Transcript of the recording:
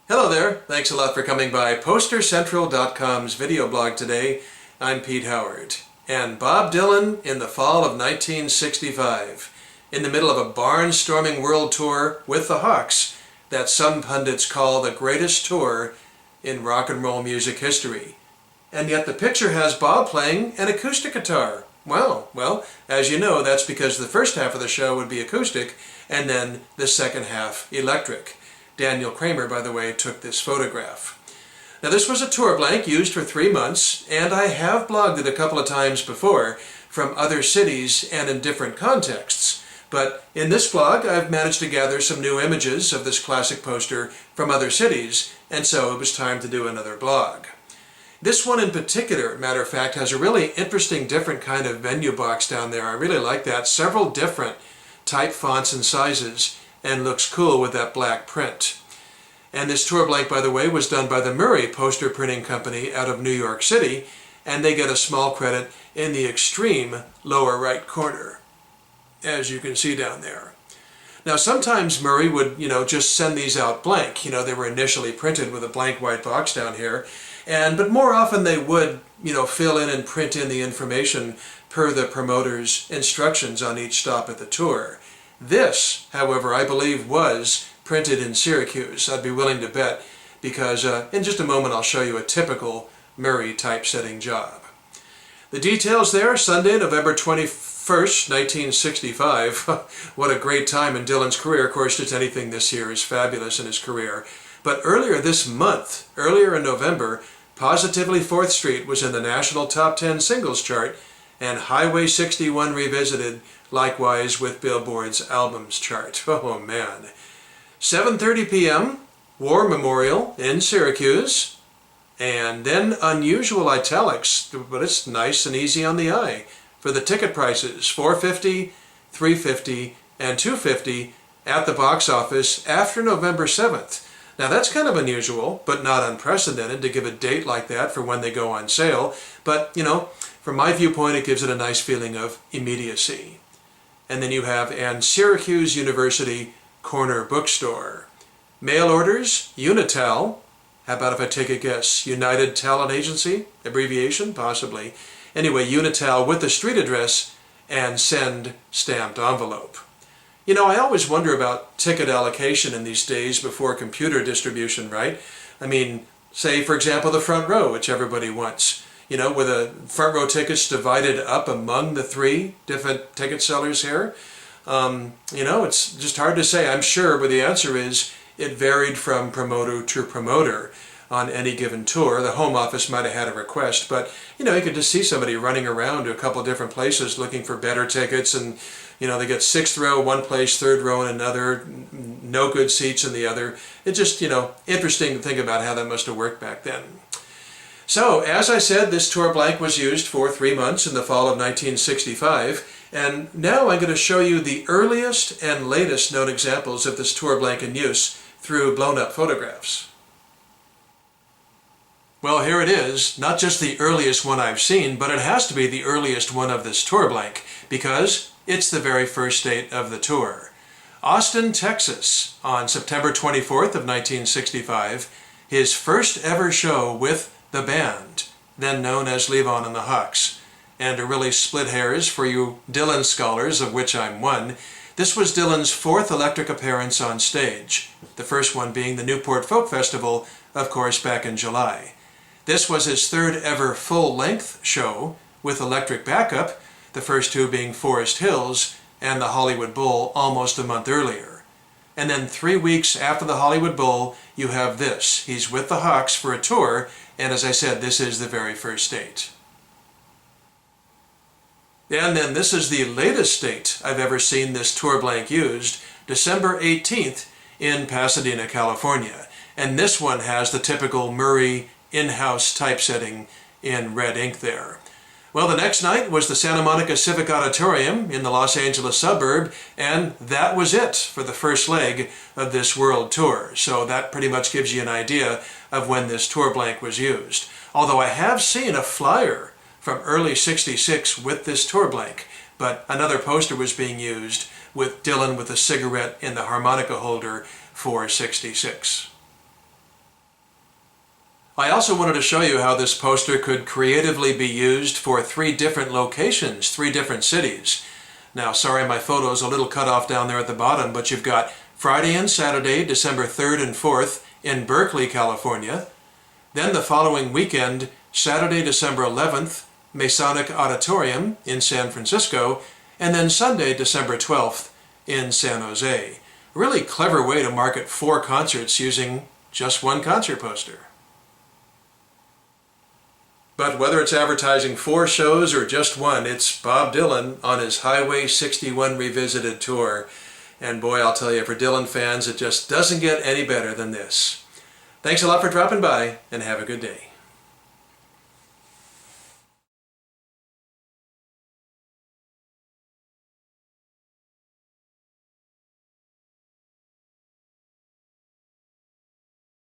Hello there, thanks a lot for coming by PosterCentral.com's video blog today. I'm Pete Howard. And Bob Dylan in the fall of 1965, in the middle of a barnstorming world tour with the Hawks that some pundits call the greatest tour in rock and roll music history. And yet the picture has Bob playing an acoustic guitar. Well, as you know, that's because the first half of the show would be acoustic and then the second half electric. Daniel Kramer, by the way, took this photograph. Now this was a tour blank used for 3 months, and I have blogged it a couple of times before from other cities and in different contexts. But in this blog I've managed to gather some new images of this classic poster from other cities, and so it was time to do another blog. This one in particular, matter of fact, has a really interesting different kind of venue box down there. I really like that. Several different type fonts and sizes, and looks cool with that black print. And this tour blank, by the way, was done by the Murray Poster Printing Company out of New York City, and they get a small credit in the extreme lower right corner, as you can see down there. Now sometimes Murray would, just send these out blank. They were initially printed with a blank white box down here, but more often they would, fill in and print in the information per the promoter's instructions on each stop at the tour. This, however, I believe was printed in Syracuse. I'd be willing to bet, because in just a moment I'll show you a typical Murray typesetting job. The details there, Sunday, November 21st, 1965. What a great time in Dylan's career. Of course, just anything this year is fabulous in his career. But earlier this month, earlier in November, Positively 4th Street was in the national top 10 singles chart, and Highway 61 Revisited, likewise with Billboard's albums chart. Oh man. 7:30 p.m., War Memorial in Syracuse, and then unusual italics, but it's nice and easy on the eye. For the ticket prices, $4.50, $3.50, and $2.50 at the box office after November 7th. Now that's kind of unusual, but not unprecedented to give a date like that for when they go on sale. But, from my viewpoint, it gives it a nice feeling of immediacy. And then you have an Syracuse University corner bookstore. Mail orders, Unital. How about if I take a guess? United Talent Agency? Abbreviation? Possibly. Anyway, Unital with the street address and send stamped envelope. I always wonder about ticket allocation in these days before computer distribution, right? I mean, say, for example, the front row, which everybody wants. With the front row tickets divided up among the 3 different ticket sellers here. It's just hard to say. I'm sure, but the answer is it varied from promoter to promoter on any given tour. The home office might have had a request, but you could just see somebody running around to a couple different places looking for better tickets, and they get 6th row one place, 3rd row in another, no good seats in the other. It's just, interesting to think about how that must have worked back then. So, as I said, this tour blank was used for 3 months in the fall of 1965, and now I'm going to show you the earliest and latest known examples of this tour blank in use through blown-up photographs. Well, here it is, not just the earliest one I've seen, but it has to be the earliest one of this tour blank, because it's the very first date of the tour. Austin, Texas, on September 24th of 1965, his first ever show with the band, then known as Levon and the Hawks. And to really split hairs for you Dylan scholars, of which I'm one, this was Dylan's 4th electric appearance on stage, the first one being the Newport Folk Festival, of course, back in July. This was his 3rd ever full-length show with electric backup, the first 2 being Forest Hills and the Hollywood Bowl almost a month earlier. And then 3 weeks after the Hollywood Bowl, you have this. He's with the Hawks for a tour, and as I said, this is the very first date. And then this is the latest date I've ever seen this tour blank used, December 18th in Pasadena, California. And this one has the typical Murray in-house typesetting in red ink there. Well, the next night was the Santa Monica Civic Auditorium in the Los Angeles suburb, and that was it for the first leg of this world tour. So that pretty much gives you an idea of when this tour blank was used. Although I have seen a flyer from early '66 with this tour blank, but another poster was being used with Dylan with a cigarette in the harmonica holder for '66. I also wanted to show you how this poster could creatively be used for 3 different locations, 3 different cities. Now, sorry my photo's a little cut off down there at the bottom, but you've got Friday and Saturday, December 3rd and 4th in Berkeley, California. Then the following weekend, Saturday, December 11th, Masonic Auditorium in San Francisco, and then Sunday, December 12th in San Jose. A really clever way to market 4 concerts using just 1 concert poster. But whether it's advertising 4 shows or just 1, it's Bob Dylan on his Highway 61 Revisited tour. And boy, I'll tell you, for Dylan fans, it just doesn't get any better than this. Thanks a lot for dropping by, and have a good day.